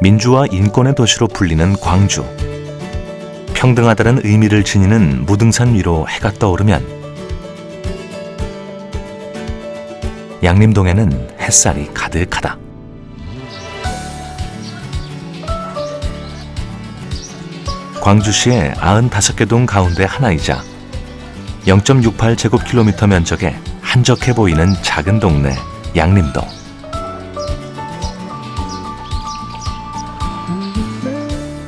민주화 인권의 도시로 불리는 광주. 평등하다는 의미를 지니는 무등산 위로 해가 떠오르면 양림동에는 햇살이 가득하다. 광주시의 95개 동 가운데 하나이자 0.68제곱킬로미터 면적에 한적해 보이는 작은 동네 양림동.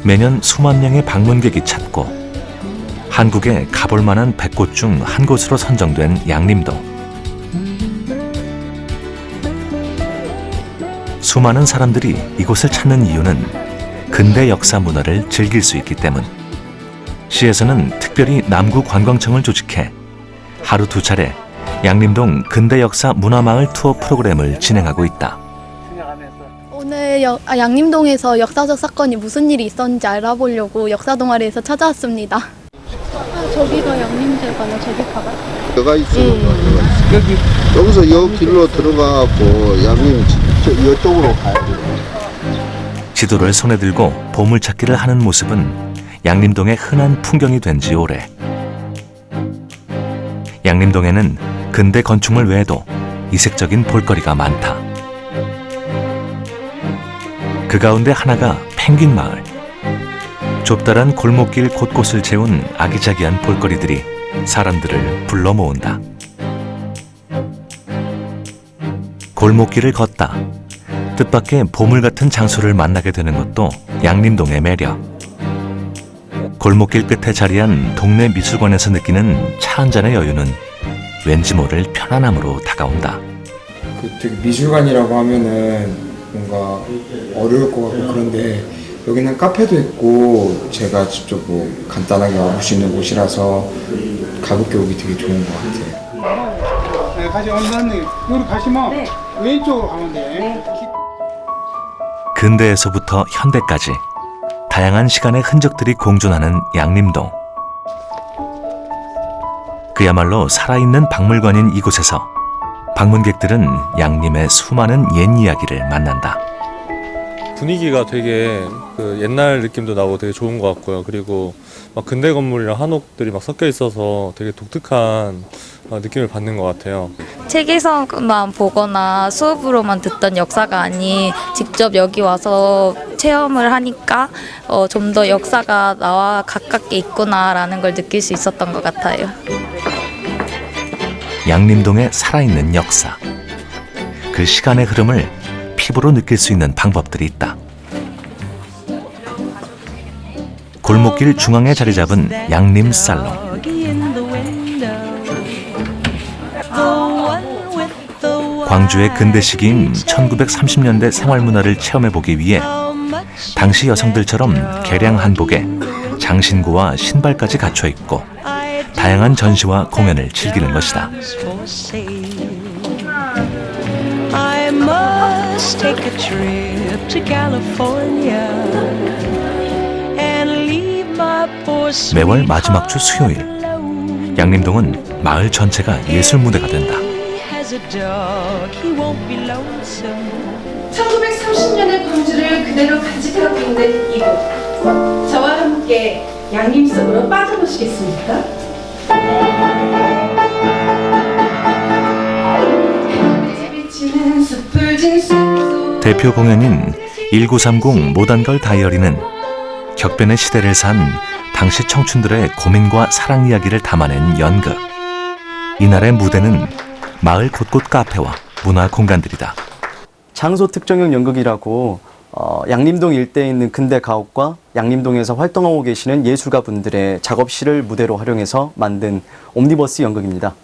매년 수만 명의 방문객이 찾고 한국에 가볼 만한 100곳 중 한 곳으로 선정된 양림동. 수많은 사람들이 이곳을 찾는 이유는 근대 역사 문화를 즐길 수 있기 때문. 시에서는 특별히 남구 관광청을 조직해 하루 2차례 양림동 근대 역사 문화마을 투어 프로그램을 진행하고 있다. 오늘 양림동에서 역사적 사건이 무슨 일이 있었는지 알아보려고 역사 동아리에서 찾아왔습니다. 저기가 양림대가나 저기 가봐. 여가 있어요. 여기서 여 길로 들어가고 양림 이쪽으로 가야 돼요. 지도를 손에 들고 보물찾기를 하는 모습은 양림동의 흔한 풍경이 된 지 오래. 양림동에는 근대 건축물 외에도 이색적인 볼거리가 많다. 그 가운데 하나가 펭귄 마을. 좁다란 골목길 곳곳을 채운 아기자기한 볼거리들이 사람들을 불러 모은다. 골목길을 걷다 뜻밖의 보물 같은 장소를 만나게 되는 것도 양림동의 매력. 골목길 끝에 자리한 동네 미술관에서 느끼는 차 한 잔의 여유는 왠지 모를 편안함으로 다가온다. 되게 미술관이라고 하면은 뭔가 어려울 것 같고 그런데 여기는 카페도 있고 제가 직접 뭐 간단하게 와볼 수 있는 곳이라서 가볍게 오기 되게 좋은 것 같아요. 네, 가시 원사님 여기 가시면 네. 왼쪽으로 가면 돼. 네. 근대에서부터 현대까지 다양한 시간의 흔적들이 공존하는 양림동. 그야말로 살아있는 박물관인 이곳에서 방문객들은 양림의 수많은 옛 이야기를 만난다. 분위기가 되게 옛날 느낌도 나고 되게 좋은 것 같고요. 그리고 막 근대 건물이랑 한옥들이 막 섞여 있어서 되게 독특한 느낌을 받는 것 같아요. 책에서만 보거나 수업으로만 듣던 역사가 아닌 직접 여기 와서 체험을 하니까 좀 더 역사가 나와 가깝게 있구나라는 걸 느낄 수 있었던 것 같아요. 양림동의 살아있는 역사. 그 시간의 흐름을 피부로 느낄 수 있는 방법들이 있다. 골목길 중앙에 자리 잡은 양림 살롱. 광주의 근대 시기인 1930년대 생활문화를 체험해보기 위해 당시 여성들처럼 개량 한복에 장신구와 신발까지 갖춰 입고 다양한 전시와 공연을 즐기는 것이다. 매월 마지막 주 수요일, 양림동은 마을 전체가 예술 무대가 된다. 1930년의 광주를 그대로 간직하고 있는 이곳. 저와 함께 양림 속으로 빠져보시겠습니까? 대표 공연인 1930 모단걸 다이어리는 격변의 시대를 산 당시 청춘들의 고민과 사랑 이야기를 담아낸 연극. 이날의 무대는 마을 곳곳 카페와 문화 공간들이다. 장소 특정형 연극이라고 양림동 일대에 있는 근대 가옥과 양림동에서 활동하고 계시는 예술가 분들의 작업실을 무대로 활용해서 만든 옴니버스 연극입니다.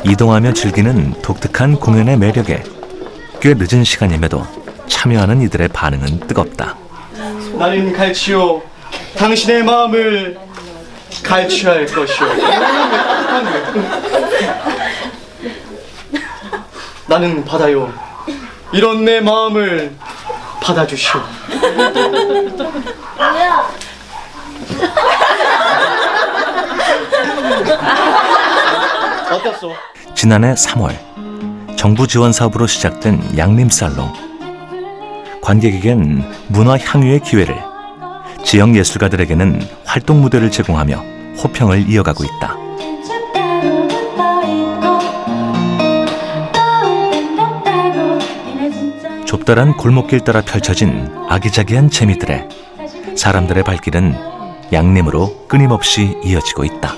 이동하며 즐기는 독특한 공연의 매력에 꽤 늦은 시간임에도 참여하는 이들의 반응은 뜨겁다. 나는 갈치요. 당신의 마음을 갈취할 것이오. 나는 바다요. 이런 내 마음을 받아주시오. 어땠어? 지난해 3월 정부 지원 사업으로 시작된 양림살롱. 관객에겐 문화 향유의 기회를, 지역 예술가들에게는 활동 무대를 제공하며 호평을 이어가고 있다. 좁다란 골목길 따라 펼쳐진 아기자기한 재미들에 사람들의 발길은 양림으로 끊임없이 이어지고 있다.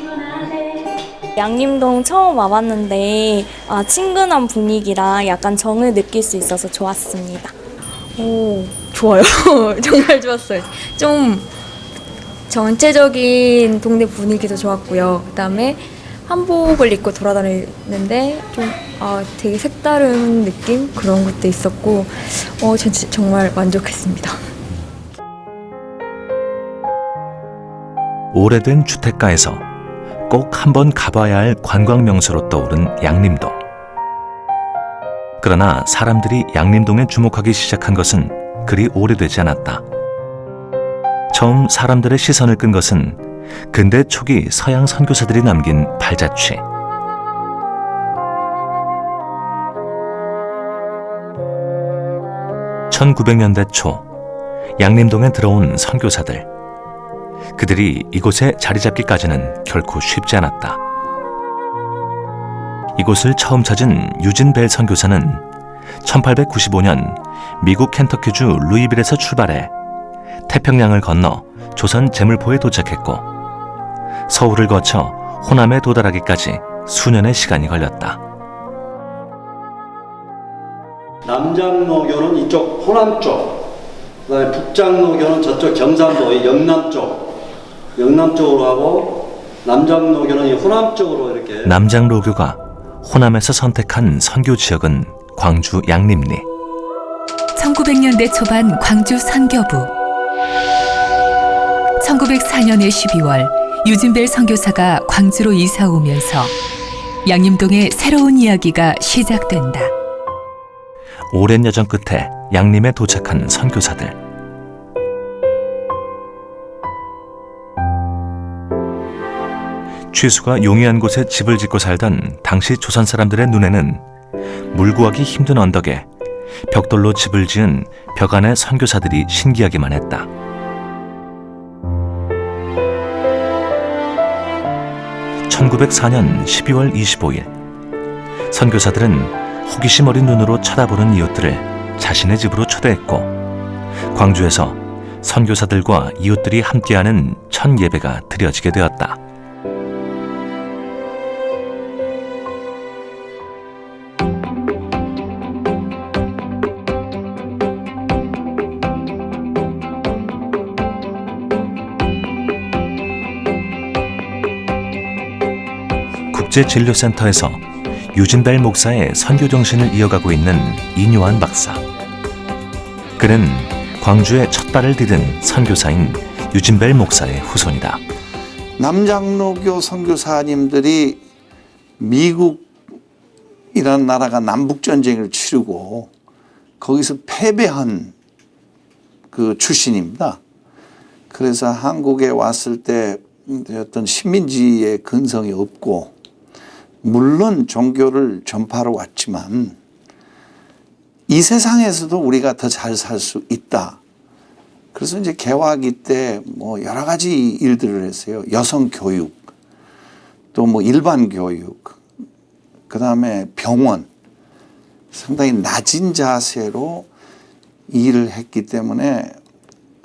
양림동 처음 와봤는데 친근한 분위기랑 약간 정을 느낄 수 있어서 좋았습니다. 오, 좋아요. 정말 좋았어요. 좀 전체적인 동네 분위기도 좋았고요. 그다음에 한복을 입고 돌아다니는데 좀 되게 색다른 느낌? 그런 것도 있었고 정말 만족했습니다. 오래된 주택가에서 꼭 한번 가봐야 할 관광 명소로 떠오른 양림동. 그러나 사람들이 양림동에 주목하기 시작한 것은 그리 오래되지 않았다. 처음 사람들의 시선을 끈 것은 근대 초기 서양 선교사들이 남긴 발자취. (1900년대) 초 양림동에 들어온 선교사들. 그들이 이곳에 자리 잡기까지는 결코 쉽지 않았다. 이곳을 처음 찾은 유진 벨 선교사는 1895년 미국 켄터키주 루이빌에서 출발해 태평양을 건너 조선 제물포에 도착했고 서울을 거쳐 호남에 도달하기까지 수년의 시간이 걸렸다. 남장로교는 이쪽 호남 쪽, 그다음에 북장로교는 저쪽 경상도의 영남 쪽으로 하고 남장로교는 이 호남 쪽으로 이렇게. 남장로교가 호남에서 선택한 선교 지역은 광주 양림리. 1900년대 초반 광주 선교부. 1904년의 12월 유진벨 선교사가 광주로 이사 오면서 양림동의 새로운 이야기가 시작된다. 오랜 여정 끝에 양림에 도착한 선교사들. 취수가 용이한 곳에 집을 짓고 살던 당시 조선 사람들의 눈에는 물 구하기 힘든 언덕에 벽돌로 집을 지은 벽 안의 선교사들이 신기하기만 했다. (1904년 12월 25일) 선교사들은 호기심 어린 눈으로 쳐다보는 이웃들을 자신의 집으로 초대했고 광주에서 선교사들과 이웃들이 함께하는 첫 예배가 드려지게 되었다. 국제진료센터에서 유진벨 목사의 선교 정신을 이어가고 있는 이뇨한 박사. 그는 광주에 첫 발을 디딘 선교사인 유진벨 목사의 후손이다. 남장로교 선교사님들이 미국이라는 나라가 남북전쟁을 치르고 거기서 패배한 그 출신입니다. 그래서 한국에 왔을 때 어떤 식민지의 근성이 없고 물론 종교를 전파로 왔지만 이 세상에서도 우리가 더 잘 살 수 있다. 그래서 이제 개화기 때 뭐 여러 가지 일들을 했어요. 여성 교육, 또 뭐 일반 교육, 그 다음에 병원. 상당히 낮은 자세로 일을 했기 때문에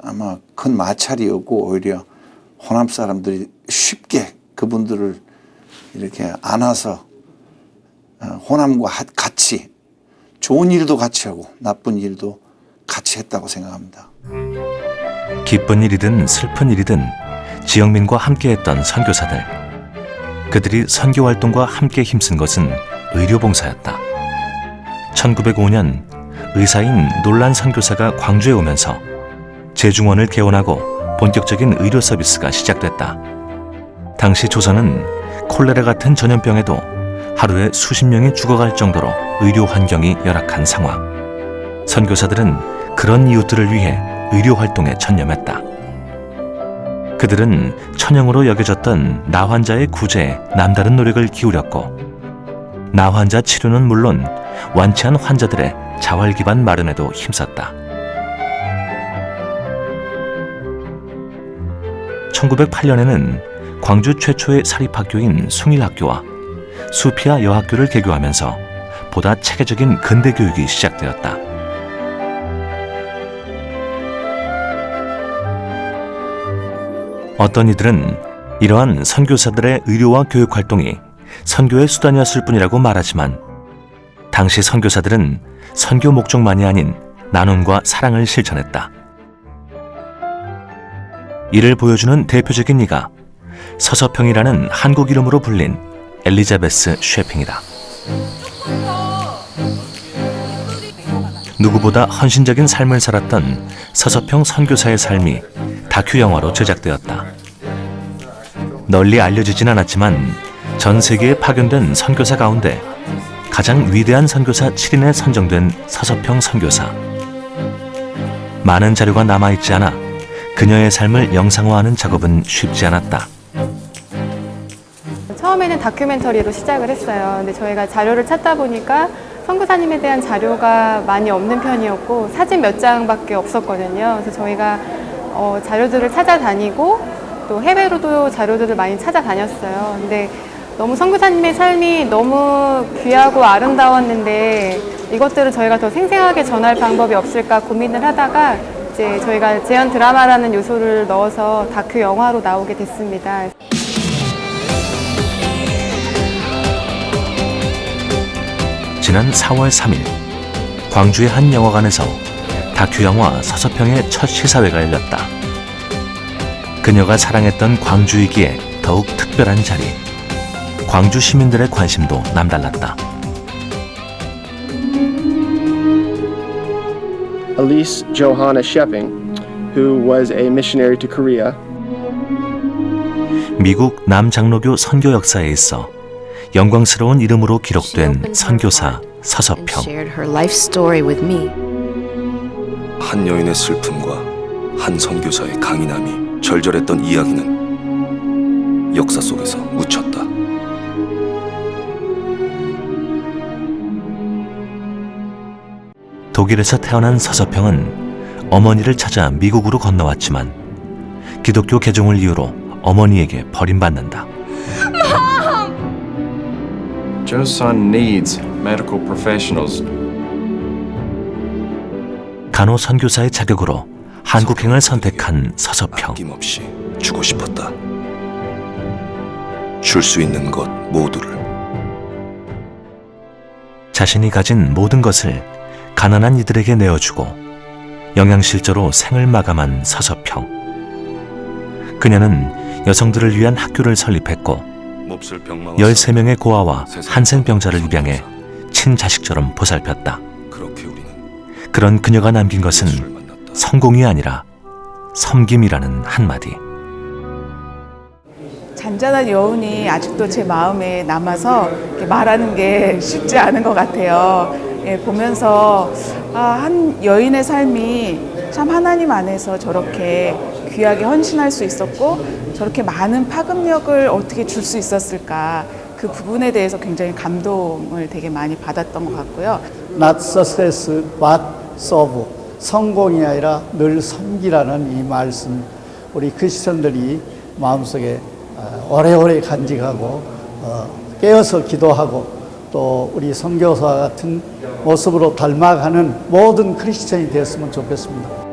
아마 큰 마찰이었고 오히려 호남 사람들이 쉽게 그분들을 이렇게 안아서 호남과 같이 좋은 일도 같이 하고 나쁜 일도 같이 했다고 생각합니다. 기쁜 일이든 슬픈 일이든 지역민과 함께했던 선교사들. 그들이 선교 활동과 함께 힘쓴 것은 의료봉사였다. 1905년 의사인 놀란 선교사가 광주에 오면서 재중원을 개원하고 본격적인 의료 서비스가 시작됐다. 당시 조선은 콜레라 같은 전염병에도 하루에 수십 명이 죽어갈 정도로 의료 환경이 열악한 상황. 선교사들은 그런 이웃들을 위해 의료 활동에 전념했다. 그들은 천형으로 여겨졌던 나 환자의 구제에 남다른 노력을 기울였고 나 환자 치료는 물론 완치한 환자들의 자활 기반 마련에도 힘썼다. 1908년에는 광주 최초의 사립학교인 숭일학교와 수피아 여학교를 개교하면서 보다 체계적인 근대 교육이 시작되었다. 어떤 이들은 이러한 선교사들의 의료와 교육 활동이 선교의 수단이었을 뿐이라고 말하지만 당시 선교사들은 선교 목적만이 아닌 나눔과 사랑을 실천했다. 이를 보여주는 대표적인 이가 서서평이라는 한국 이름으로 불린 엘리자베스 쉐핑이다. 누구보다 헌신적인 삶을 살았던 서서평 선교사의 삶이 다큐 영화로 제작되었다. 널리 알려지진 않았지만 전 세계에 파견된 선교사 가운데 가장 위대한 선교사 7인에 선정된 서서평 선교사. 많은 자료가 남아있지 않아 그녀의 삶을 영상화하는 작업은 쉽지 않았다. 처음에는 다큐멘터리로 시작을 했어요. 근데 저희가 자료를 찾다 보니까 선교사님에 대한 자료가 많이 없는 편이었고 사진 몇 장밖에 없었거든요. 그래서 저희가 자료들을 찾아다니고 또 해외로도 자료들을 많이 찾아다녔어요. 근데 너무 선교사님의 삶이 너무 귀하고 아름다웠는데 이것들을 저희가 더 생생하게 전할 방법이 없을까 고민을 하다가 이제 저희가 재현 드라마라는 요소를 넣어서 다큐 영화로 나오게 됐습니다. 지난 4월 3일 광주의 한 영화관에서 다큐 영화 서서평의 첫 시사회가 열렸다. 그녀가 사랑했던 광주이기에 더욱 특별한 자리. 광주 시민들의 관심도 남달랐다. Elise Johanna Sheping, who was a missionary to Korea. 미국 남장로교 선교 역사에 있어 영광스러운 이름으로 기록된 선교사 서서평. 한 여인의 슬픔과 한 선교사의 강인함이 절절했던 이야기는 역사 속에서 묻혔다. 독일에서 태어난 서서평은 어머니를 찾아 미국으로 건너왔지만 기독교 개종을 이유로 어머니에게 버림받는다. Joe's son needs medical professionals. 간호 선교사의 자격으로 한국행을 선택한 서서평. 아낌없이 주고 싶었다. 줄 수 있는 것 모두를. 자신이 가진 모든 것을 가난한 이들에게 내어주고 영양실조로 생을 마감한 서서평. 그녀는 여성들을 위한 학교를 설립했고 13명의 고아와 한센병자를 입양해 친자식처럼 보살폈다. 그런 그녀가 남긴 것은 성공이 아니라 섬김이라는 한마디. 잔잔한 여운이 아직도 제 마음에 남아서 말하는 게 쉽지 않은 것 같아요. 보면서 한 여인의 삶이 참 하나님 안에서 저렇게 귀하게 헌신할 수 있었고 저렇게 많은 파급력을 어떻게 줄 수 있었을까, 그 부분에 대해서 굉장히 감동을 되게 많이 받았던 것 같고요. Not success but serve. 성공이 아니라 늘 섬기라는 이 말씀, 우리 크리스천들이 마음속에 오래오래 간직하고 깨어서 기도하고 또 우리 선교사와 같은 모습으로 닮아가는 모든 크리스천이 되었으면 좋겠습니다.